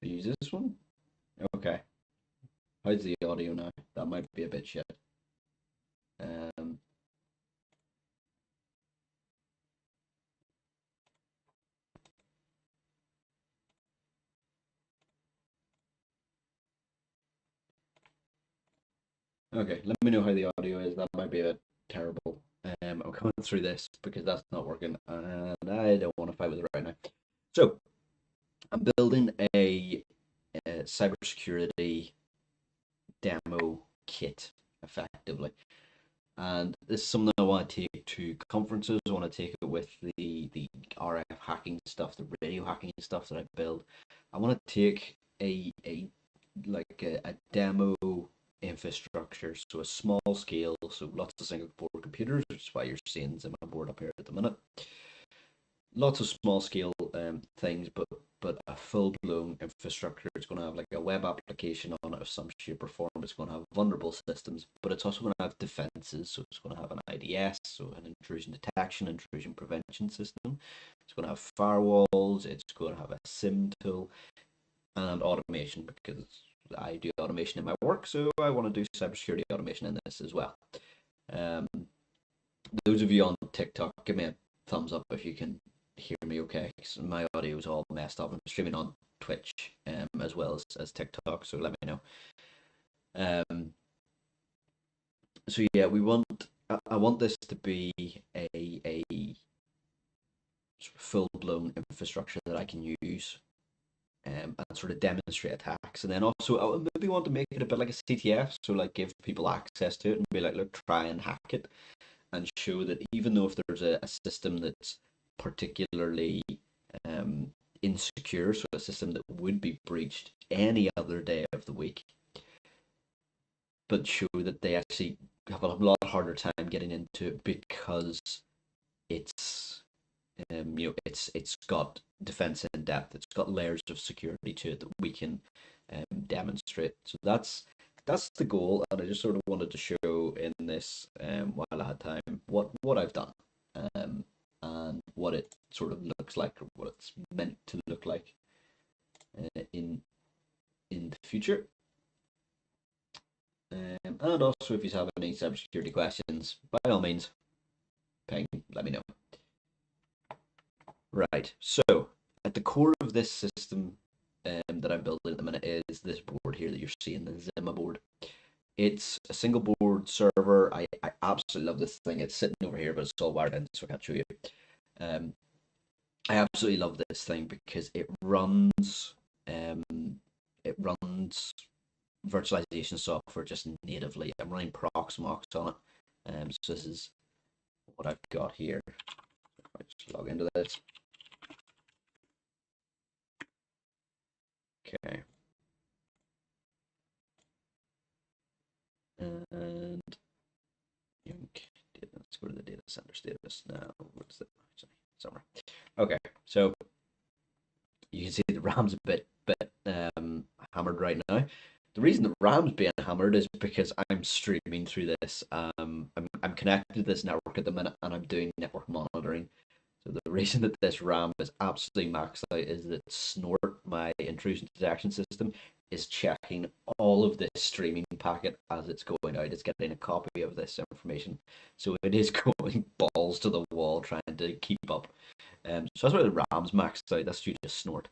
Use this one? Okay. How's the audio now? That might be a bit shit. Um, okay, let me know how the audio is. That might be a bit terrible. I'm coming through this because that's not working, and I don't want to fight with it right now. So, I'm building a cybersecurity demo kit, effectively. And this is something I want to take to conferences. I want to take it with the RF hacking stuff, the radio hacking stuff that I build. I want to take a a demo infrastructure, so a small scale, so lots of single board computers, which is why you're seeing them on my board up here at the minute. Lots of small scale things, but a full blown infrastructure. It's going to have like a web application on it of some shape or form. It's going to have vulnerable systems, but it's also going to have defenses. So it's going to have an IDS, so an intrusion detection, intrusion prevention system. It's going to have firewalls. It's going to have a SIM tool and automation because I do automation in my work, so I want to do cybersecurity automation in this as well. Um, those of you on TikTok, give me a thumbs up if you can hear me okay. 'Cause my audio is all messed up. I'm streaming on Twitch as well as TikTok, so let me know. Um, so yeah, I want this to be a full blown infrastructure that I can use and sort of demonstrate attacks. And then also, I maybe want to make it a bit like a CTF, so like give people access to it and be like, look, try and hack it, and show that even though if there's a system that's particularly um, insecure, so a system that would be breached any other day of the week, but show that they actually have a lot harder time getting into it because it's it's got defense in depth. It's got layers of security to it that we can demonstrate. So that's the goal, and I just sort of wanted to show in this while I had time what I've done and what it sort of looks like, or what it's meant to look like in the future. And also, if you have any cybersecurity questions, by all means, ping, let me know. Right. So at the core of this system that I'm building at the minute is this board here that you're seeing, the Zima board. It's a single board server. I absolutely love this thing. It's sitting over here, but it's all wired in, so I can't show you. Um, I absolutely love this thing because um, it runs virtualization software just natively. I'm running Proxmox on it. So this is what I've got here. Let's log into this. Okay. And let's go to the data center status now. What's that? Somewhere. Okay, so you can see the RAM's a bit hammered right now. The reason the RAM's being hammered is because I'm streaming through this. I'm connected to this network at the minute, and I'm doing network monitoring. So the reason that this RAM is absolutely maxed out is that Snort, my intrusion detection system, is checking all of this streaming packet as it's going out. It's getting a copy of this information. So it is going balls to the wall trying to keep up. So that's why the RAM's maxed out. That's due to Snort.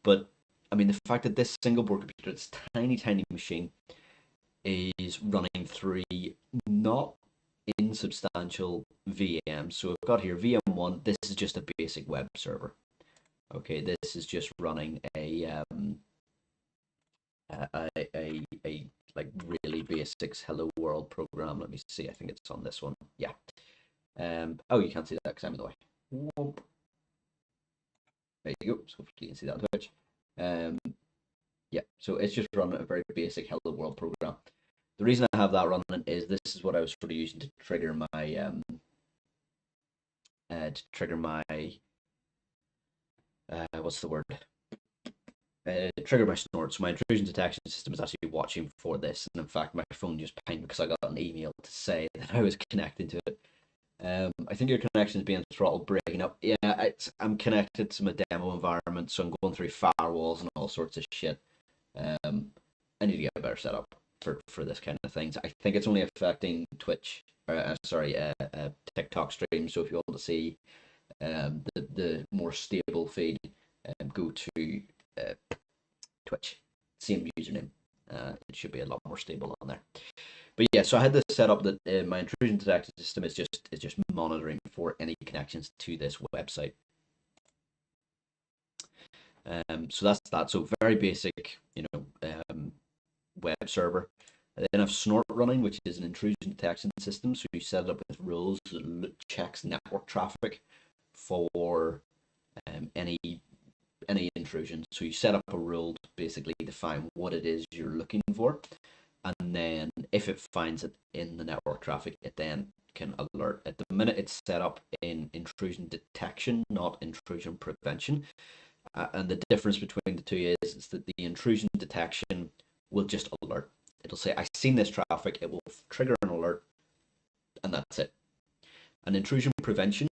But I mean, the fact that this single board computer, this tiny, tiny machine, is running three not insubstantial VMs. So I've got here VM1. This is just a basic web server. Okay, this is just running a like really basics hello world program. Let me see. I think it's on this one. Yeah. Oh, you can't see that because I'm in the way. Whoop. There you go. So hopefully you can see that on Twitch. Um, yeah. So it's just running a very basic hello world program. The reason I have that running is this is what I was sort of using to trigger my what's the word? Trigger my Snort. So my intrusion detection system is actually watching for this, and in fact, my phone just pinged because I got an email to say that I was connecting to it. I think your connection is being throttled, breaking up. Yeah, I'm connected to my demo environment, so I'm going through firewalls and all sorts of shit. Um, I need to get a better setup for this kind of things. I think it's only affecting Twitch, sorry, TikTok streams. So if you want to see the more stable feed, go to uh, Twitch, same username. It should be a lot more stable on there. But yeah, so I had this set up that my intrusion detection system is just monitoring for any connections to this website. So that's that. So very basic, web server. I then have Snort running, which is an intrusion detection system. So you set it up with rules that checks network traffic for any intrusion. So you set up a rule to basically define what it is you're looking for, and then if it finds it in the network traffic, it then can alert. At the minute, it's set up in intrusion detection, not intrusion prevention. And the difference between the two is that the intrusion detection will just alert. It'll say, "I seen this traffic." It will trigger an alert, and that's it. And intrusion prevention,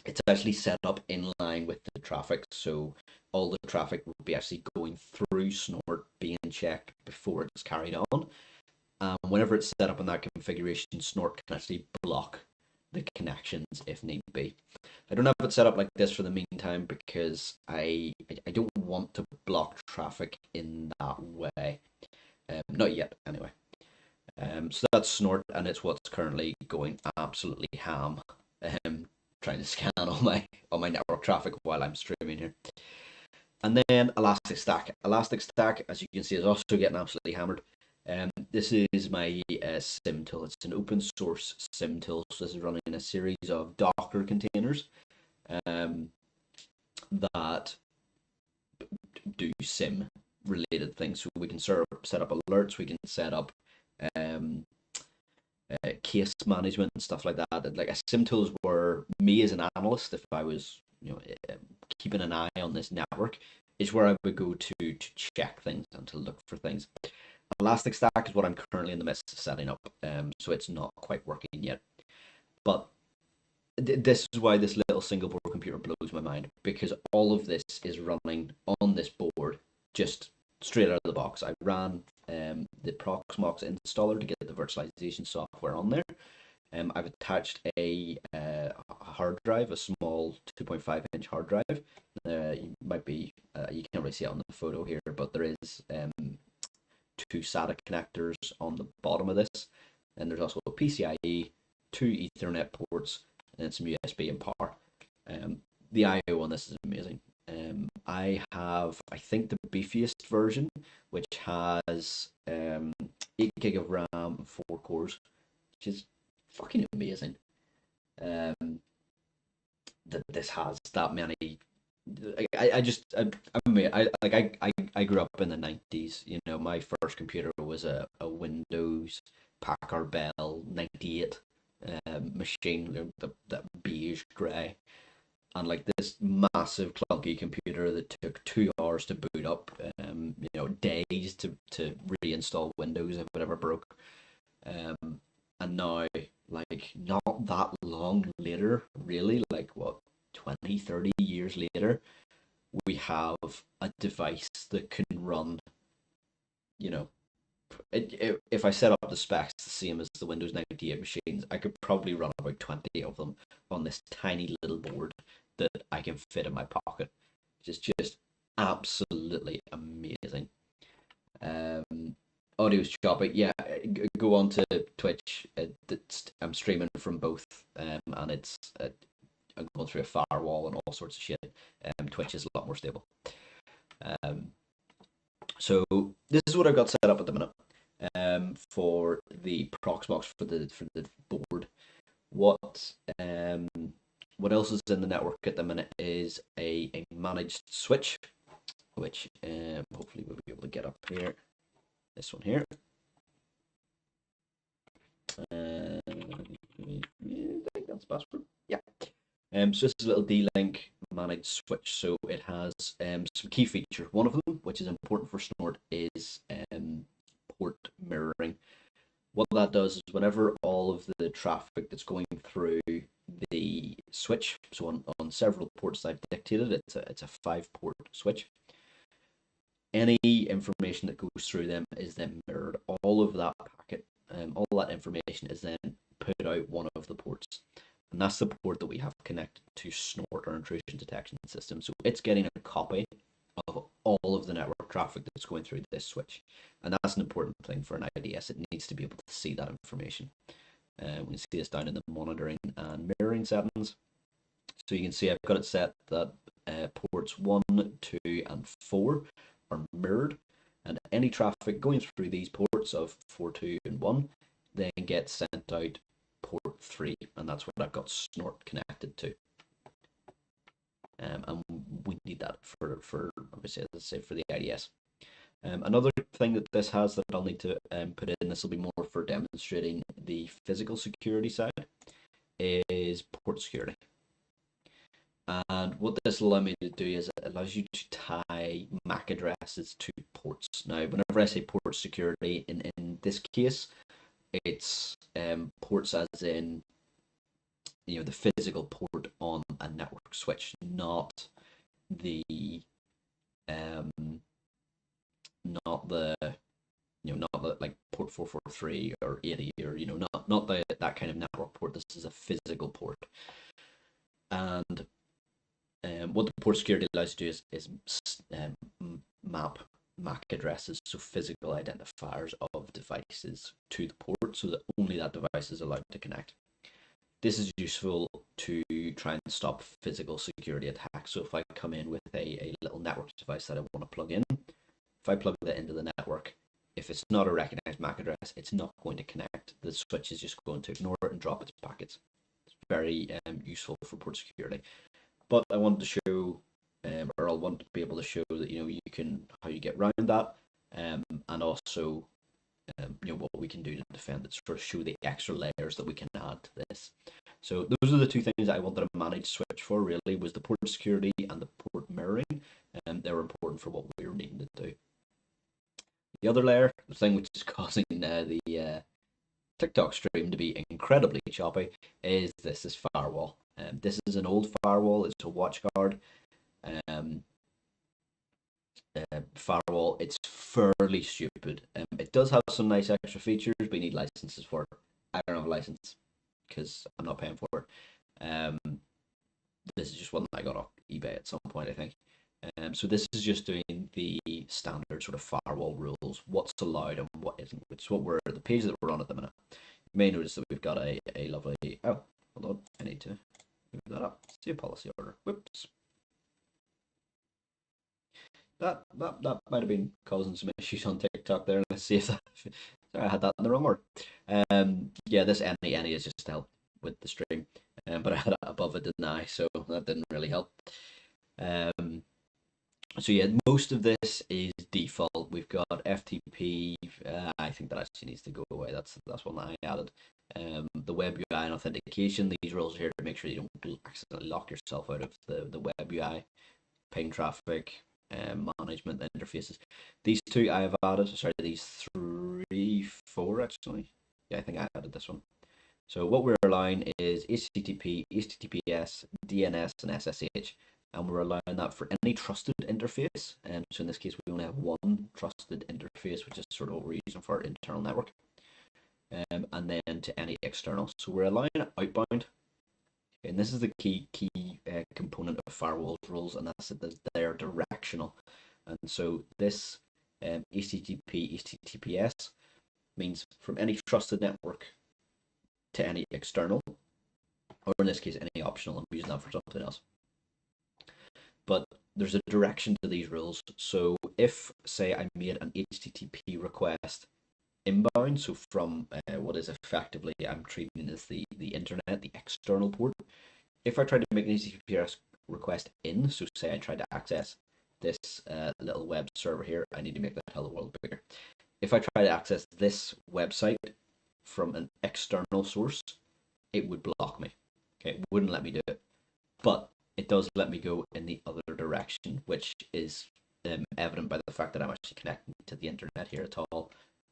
it's actually set up in line with the traffic, so all the traffic will be actually going through Snort, being checked before it's carried on. Whenever it's set up in that configuration, Snort can actually block the connections if need be. I don't have it set up like this for the meantime because I don't want to block traffic in that way. Not yet, anyway. So that's Snort, and it's what's currently going absolutely ham. Trying to scan all my network traffic while I'm streaming here. And then Elastic Stack. Elastic Stack, as you can see, is also getting absolutely hammered. This is my SIM tool. It's an open source SIM tool. So this is running a series of Docker containers that do SIM related things. So we can set up alerts. We can set up case management and stuff like that. Like a SIM tools were me as an analyst, if I was keeping an eye on this network, is where I would go to check things and to look for things. Elastic Stack is what I'm currently in the midst of setting up, so it's not quite working yet. But this is why this little single board computer blows my mind, because all of this is running on this board just straight out of the box. I ran the Proxmox installer to get the virtualization software on there. I've attached a hard drive, a small 2.5-inch hard drive. You can't really see it on the photo here, but there is two SATA connectors on the bottom of this, and there's also a PCIe, two Ethernet ports, and some USB and power. The I/O on this is amazing. I have, I think, the beefiest version, which has 8 gig of RAM and 4 cores, which is fucking amazing. That this has that many. I grew up in the 90s. My first computer was a Windows Packard Bell 98 machine, that beige grey, and like this massive clunky computer that took 2 hours to boot up, days to reinstall Windows if it ever broke. And now, like, not that long later, really, like what, 20, 30 years later, we have a device that can run, if I set up the specs the same as the Windows 98 machines, I could probably run about 20 of them on this tiny little board that I can fit in my pocket, which is just absolutely amazing. Audio's choppy. Yeah, go on to Twitch. I'm streaming from both, and it's I'm going through a firewall and all sorts of shit. Twitch is a lot more stable. So this is what I've got set up at the minute. For the Proxmox for the board. What else is in the network at the minute is a managed switch, which hopefully we'll be able to get up here. This one here. I think that's the password. Yeah. So this is a little D-Link managed switch. So it has some key features. One of them, which is important for Snort, is port mirroring. What that does is whenever all of the traffic that's going through the switch, so on several ports I've dictated, it's a 5 port switch. Any information that goes through them is then mirrored. All of that packet, all that information is then put out one of the ports. And that's the port that we have connected to Snort, our intrusion detection system. So it's getting a copy of all of the network traffic that's going through this switch. And that's an important thing for an IDS. It needs to be able to see that information. We can see this down in the monitoring and mirroring settings. So you can see I've got it set that ports 1, 2, and 4 are mirrored, and any traffic going through these ports of 4, 2, and 1 then gets sent out port 3, and that's what I've got Snort connected to. And we need that for obviously, as I say, for the IDS. Another thing that this has that I'll need to put in, this will be more for demonstrating the physical security side, is port security. And what this will allow me to do is it allows you to tie MAC addresses to ports. Now, whenever I say port security, in this case, it's ports as in the physical port on a network switch, not the not the not the like port 443 or 80 or not that kind of network port. This is a physical port, and what the port security allows you to do is map MAC addresses, so physical identifiers of devices, to the port so that only that device is allowed to connect. This is useful to try and stop physical security attacks. So if I come in with a little network device that I want to plug in, if I plug that into the network, if it's not a recognized MAC address, it's not going to connect. The switch is just going to ignore it and drop its packets. It's very useful for port security. But I wanted to show, or I want to be able to show that you can how you get around that, and also what we can do to defend it, sort of show the extra layers that we can add to this. So those are the two things that I wanted to manage switch for. Really, was the port security and the port mirroring, and they were important for what we were needing to do. The other layer, the thing which is causing the TikTok stream to be incredibly choppy, is this firewall. This is an old firewall. It's a WatchGuard firewall. It's fairly stupid. It does have some nice extra features, but you need licenses for it. I don't have a license because I'm not paying for it. This is just one that I got off eBay at some point, I think. So this is just doing the standard sort of firewall rules, what's allowed and what isn't, which is what we're the page that we're on at the minute. You may notice that we've got a lovely, oh, hold on, I need to move that up. Save policy order. Whoops. That might have been causing some issues on TikTok there. Let's see if that, sorry, I had that in the wrong order. Yeah, this any is just to help with the stream, but I had it above a deny, so that didn't really help. So yeah, most of this is default. We've got FTP. I think that actually needs to go away. That's one that I added. The web UI and authentication. These rules are here to make sure you don't accidentally lock yourself out of the web UI. Ping traffic, management interfaces. These two I have added. Sorry, these 3, 4 actually. Yeah, I think I added this one. So what we're allowing is HTTP, HTTPS, DNS, and SSH. And we're allowing that for any trusted interface. So in this case, we only have one trusted interface, which is sort of what we're using for our internal network. And then to any external. So we're allowing it outbound. And this is the key component of firewall rules, and that's that they're directional. And so this HTTP, HTTPS means from any trusted network to any external, or in this case, any optional. I'm using that for something else. But there's a direction to these rules. So if, say, I made an HTTP request inbound, so from what is effectively I'm treating as the internet, the external port. If I tried to make an HTTP request in, so say I tried to access this little web server here, I need to make that hello world bigger. If I try to access this website from an external source, it would block me. Okay, it wouldn't let me do it. But it does let me go in the other direction, which is evident by the fact that I'm actually connecting to the internet here at all,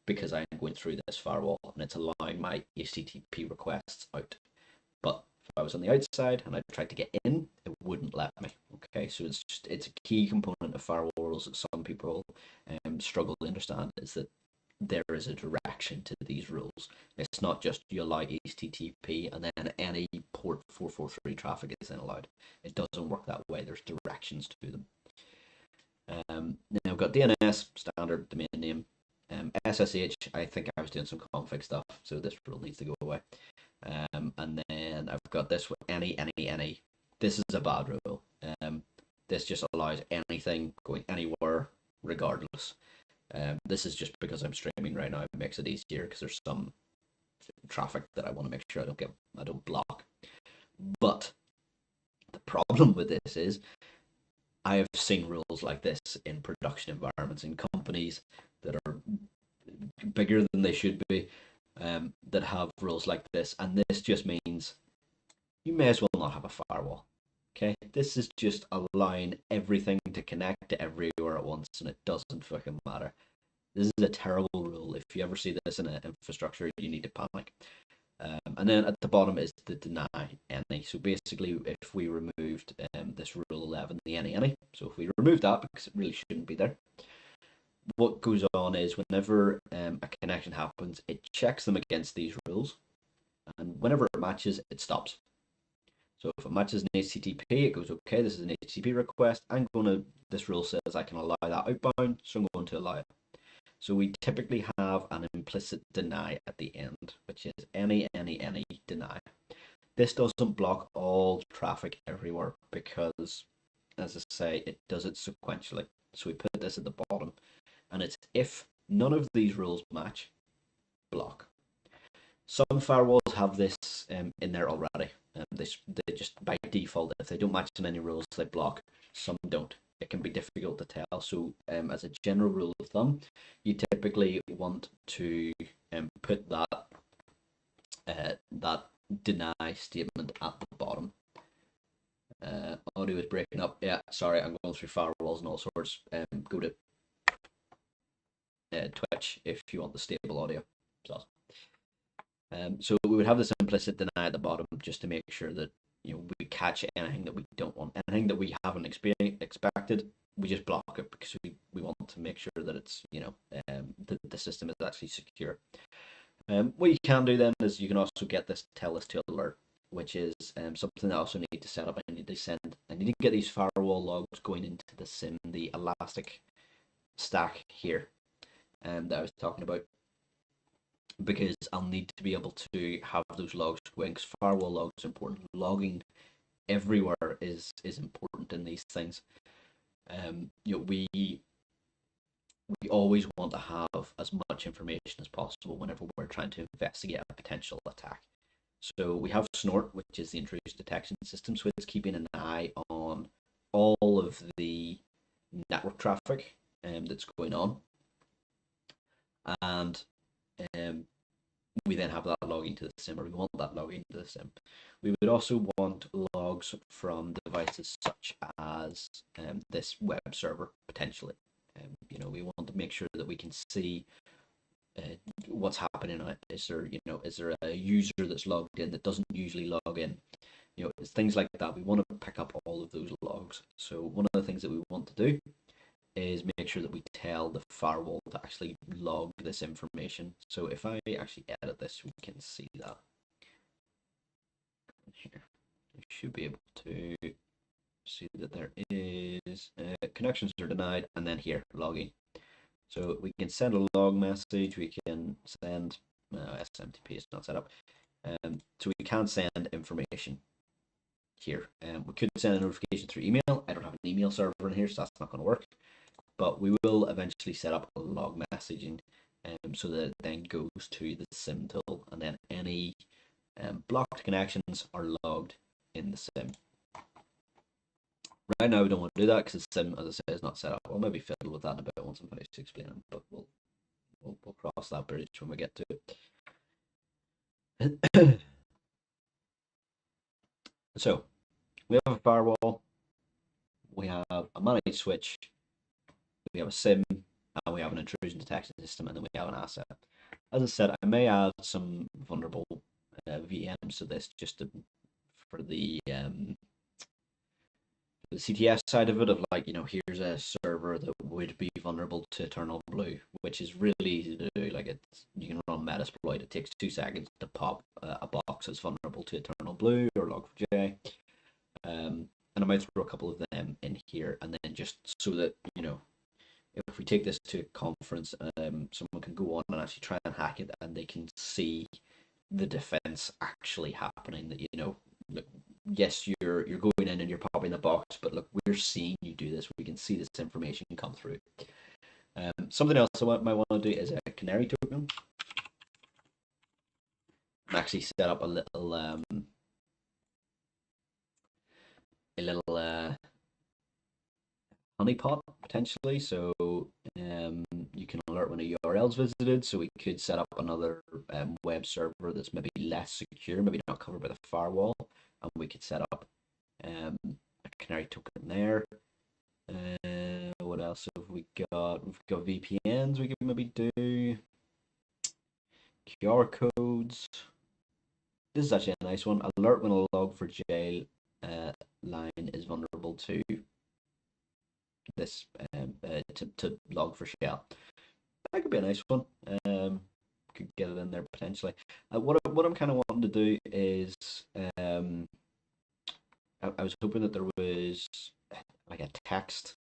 because I'm going through this firewall and it's allowing my HTTP requests out. But if I was on the outside and I tried to get in, it wouldn't let me. Okay, so it's a key component of firewall rules that some people struggle to understand, is that there is a direction to these rules. It's not just you allow HTTP and then any port 443 traffic is then allowed. It doesn't work that way. There's directions to them. Now I've got DNS, standard domain name. SSH, I think I was doing some config stuff, so this rule needs to go away. And then I've got this with any. This is a bad rule. This just allows anything going anywhere, regardless. This is just because I'm streaming right now. It makes it easier because there's some traffic that I want to make sure I don't block. But the problem with this is I have seen rules like this in production environments in companies that are bigger than they should be, that have rules like this, and this just means you may as well not have a firewall. Okay, this is just allowing everything to connect to everywhere at once, and it doesn't fucking matter. This is a terrible rule. If you ever see this in an infrastructure, you need to panic. And then at the bottom is the deny any. So basically, if we removed this rule 11, the any. So if we remove that, because it really shouldn't be there, what goes on is whenever a connection happens, it checks them against these rules, and whenever it matches, it stops. So if it matches an HTTP, it goes, okay, this is an HTTP request. This rule says I can allow that outbound, so I'm going to allow it. So we typically have an implicit deny at the end, which is any deny. This doesn't block all traffic everywhere because, as I say, it does it sequentially. So we put this at the bottom, and it's if none of these rules match, block. Some firewalls have this in there already. They just by default, if they don't match in any rules, they block. Some don't. It can be difficult to tell. So, as a general rule of thumb, you typically want to put that deny statement at the bottom. Audio is breaking up. Yeah, sorry, I'm going through firewalls and all sorts. Go to Twitch if you want the stable audio. So we would have this implicit deny at the bottom just to make sure that we catch anything that we don't want, anything that we haven't expected. We just block it because we want to make sure that it's the system is actually secure. What you can do then is you can also get this tell this to alert, which is something I also need to set up. I need to get these firewall logs going into the SIEM, the Elastic Stack here, that I was talking about, because I'll need to be able to have those logs going, because firewall logs are important. Logging everywhere is important in these things. We always want to have as much information as possible whenever we're trying to investigate a potential attack. So we have Snort, which is the intrusion detection system. So it's keeping an eye on all of the network traffic that's going on, and we then have that logging to the SIEM, or we want that logging to the SIEM. We would also want logs from devices such as this web server, potentially. We want to make sure that we can see what's happening on it. Is there a user that's logged in that doesn't usually log in? It's things like that. We want to pick up all of those logs. So one of the things that we want to do is make sure that we tell the firewall to actually log this information. So if I actually edit this, we can see that here. You should be able to see that there is connections are denied, and then here logging. So we can send a log message. We can send SMTP is not set up, so we can send information here. We could send a notification through email. I don't have an email server in here, so that's not going to work. But we will eventually set up a log messaging, so that it then goes to the SIEM tool, and then any blocked connections are logged in the SIEM. Right now we don't want to do that because the SIEM, as I say, is not set up. I'll maybe fiddle with that in a bit once I'm finished explaining, but we'll cross that bridge when we get to it. So we have a firewall, we have a managed switch, we have a SIEM, and we have an intrusion detection system, and then we have an asset. As I said, I may add some vulnerable VMs to this just to, for the CTS side of it, of like, here's a server that would be vulnerable to Eternal Blue, which is really easy to do. Like, you can run Metasploit. It takes 2 seconds to pop a box that's vulnerable to Eternal Blue or Log4j. And I might throw a couple of them in here, and then just so that, if we take this to a conference, someone can go on and actually try and hack it, and they can see the defense actually happening. That, look, yes, you're going in and you're popping the box, but look, we're seeing you do this. We can see this information come through. Something else I might want to do is a canary token. I'm actually set up a little honeypot potentially, so you can alert when a URL is visited. So we could set up another web server that's maybe less secure, maybe not covered by the firewall, and we could set up a canary token there. What else have we got? We've got VPNs we could maybe do. QR codes. This is actually a nice one. Alert when a Log4j line is vulnerable to this to Log4Shell. That could be a nice one. Could get it in there potentially. What I'm kind of wanting to do is I was hoping that there was like a text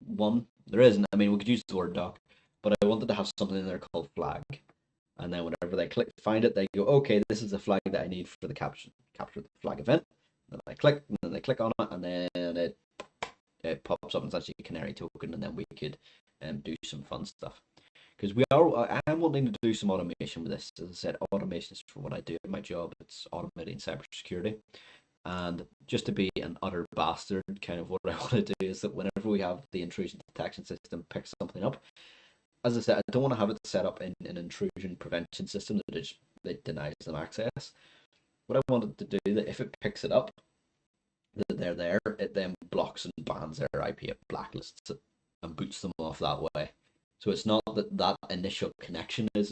one. There isn't. I mean, we could use the word doc, but I wanted to have something in there called flag. And then whenever they find it, they go, okay, this is the flag that I need for the capture the flag event. And then I click, and then they click on it, and then it pops up and it's actually a canary token, and then we could do some fun stuff. Because I am wanting to do some automation with this. As I said, automation is for what I do at my job. It's automating cybersecurity. And just to be an utter bastard, kind of what I want to do is that whenever we have the intrusion detection system pick something up, as I said, I don't want to have it set up in an intrusion prevention system that denies them access. What I wanted to do, that if it picks it up, that they're there, it then blocks and bans their IP, it blacklists it and boots them off that way. So it's not that initial connection is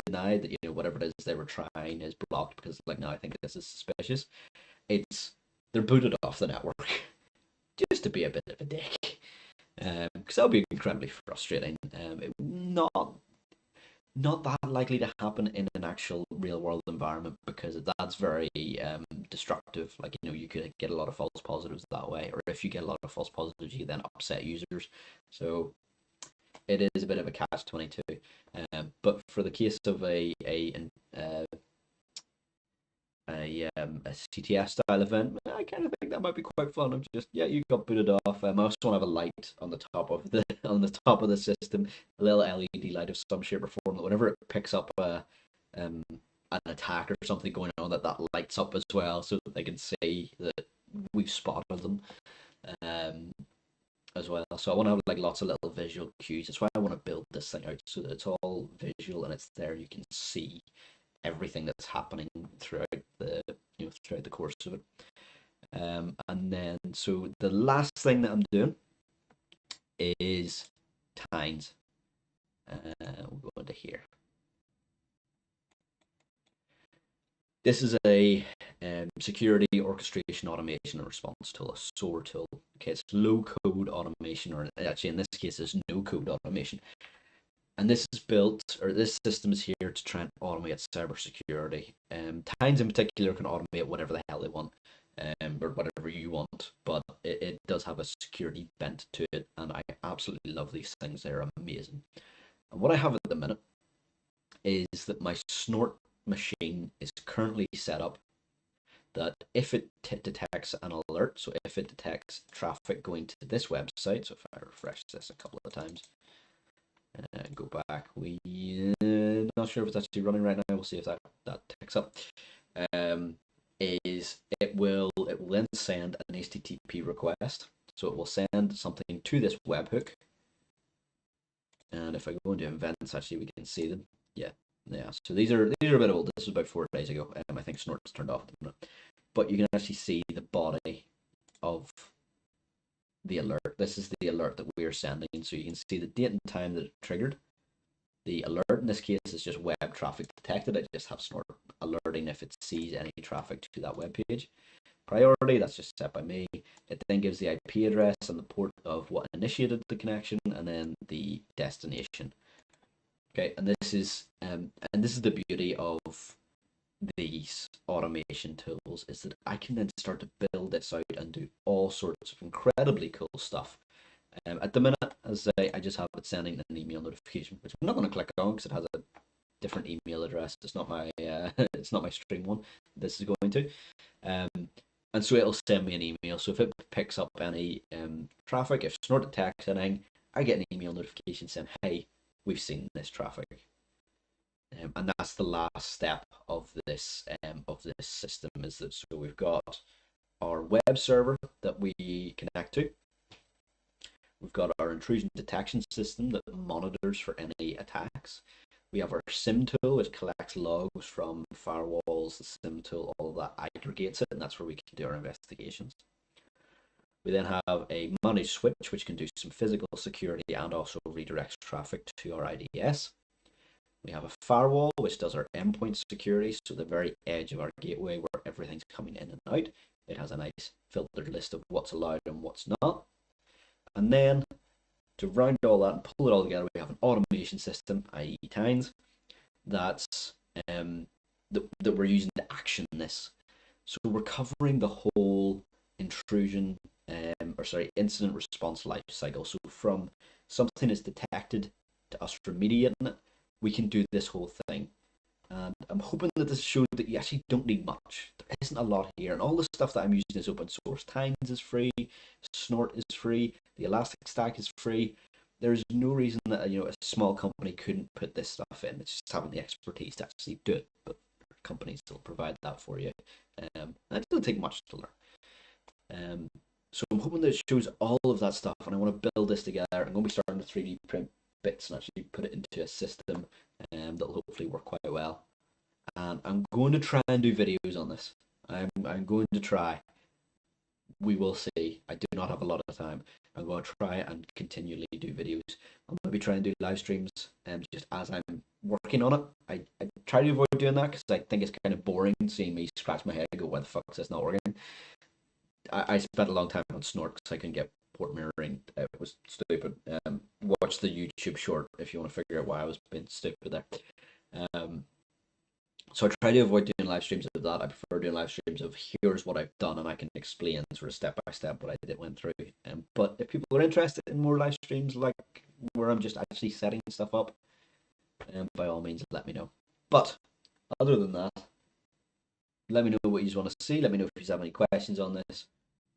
denied, that whatever it is they were trying is blocked because like, no, I think this is suspicious. It's they're booted off the network just to be a bit of a dick. Because that would be incredibly frustrating. Not that likely to happen in an actual real world environment because that's very destructive. Like, you could get a lot of false positives that way, or if you get a lot of false positives, you then upset users. So it is a bit of a catch-22. But for the case of a CTS style event, I kind of think that might be quite fun. I'm just, yeah, you got booted off. I also want to have a light on the top of the system, a little LED light of some shape or form that whenever it picks up an attack or something going on, that lights up as well, so that they can see that we've spotted them. As well. So I want to have like lots of little visual cues. That's why I want to build this thing out so that it's all visual and it's there. You can see everything that's happening throughout the course of it. And then so the last thing that I'm doing is tines. We'll go into here. This is a security orchestration automation and response tool, a SOAR tool. Okay, it's low code automation, or actually in this case, it's no code automation. And this system is here to try and automate cybersecurity. Tines in particular can automate whatever the hell they want, or whatever you want, but it does have a security bent to it, and I absolutely love these things. They're amazing. And what I have at the minute is that my Snort machine is currently set up that if it detects an alert, so if it detects traffic going to this website, so if I refresh this a couple of times and go back, we not sure if it's actually running right now. We'll see if that ticks up. Is it will then send an HTTP request, so it will send something to this webhook. And if I go into events, actually we can see them. Yeah, so these are a bit old. This was about 4 days ago. I think Snort's turned off at the minute. But you can actually see the body of the alert. This is the alert that we are sending. So you can see the date and time that it triggered. The alert in this case is just web traffic detected. I just have Snort alerting if it sees any traffic to that web page. Priority, that's just set by me. It then gives the IP address and the port of what initiated the connection, and then the destination. Okay, and this is the beauty of these automation tools, is that I can then start to build this out and do all sorts of incredibly cool stuff. At the minute, as I just have it sending an email notification, which I'm not going to click on because it has a different email address. It's not my it's not my stream one. This is going to, and so it'll send me an email. So if it picks up any traffic, if Snort detects anything, I get an email notification saying, "Hey, we've seen this traffic." And that's the last step of this system. Is that so we've got our web server that we connect to. We've got our intrusion detection system that monitors for any attacks. We have our SIM tool, which collects logs from firewalls, the SIM tool, all of that aggregates it, and that's where we can do our investigations. We then have a managed switch, which can do some physical security and also redirects traffic to our IDS. We have a firewall, which does our endpoint security, so the very edge of our gateway where everything's coming in and out. It has a nice filtered list of what's allowed and what's not. And then to round all that and pull it all together, we have an automation system, i.e. Tines, that's that we're using to action this. So we're covering the whole intrusion, incident response life cycle. So from something is detected to us remediating it, we can do this whole thing. And I'm hoping that this shows that you actually don't need much. There isn't a lot here, and all the stuff that I'm using is open source. Tines is free, Snort is free, the Elastic Stack is free. There's no reason that a small company couldn't put this stuff in. It's just having the expertise to actually do it. But companies will provide that for you, and it doesn't take much to learn. So I'm hoping that it shows all of that stuff, and I want to build this together. I'm going to be starting to 3D print bits and actually put it into a system that'll hopefully work quite well. And I'm going to try and do videos on this. I'm going to try. We will see. I do not have a lot of time. I'm going to try and continually do videos. I'm going to be trying to do live streams just as I'm working on it. I try to avoid doing that because I think it's kind of boring seeing me scratch my head and go, why the fuck is this not working? I spent a long time on Snort because I couldn't get port mirroring. It was stupid. Watch the YouTube short if you want to figure out why I was being stupid there. So I try to avoid doing live streams of that. I prefer doing live streams of here's what I've done and I can explain sort of step by step what I went through. But if people are interested in more live streams like where I'm just actually setting stuff up, by all means let me know. But other than that, let me know what you want to see. Let me know if you have any questions on this.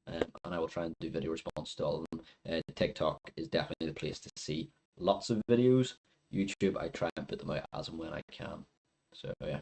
And I will try and do video response to all of them. TikTok is definitely the place to see lots of videos. YouTube, I try and put them out as and when I can. So yeah.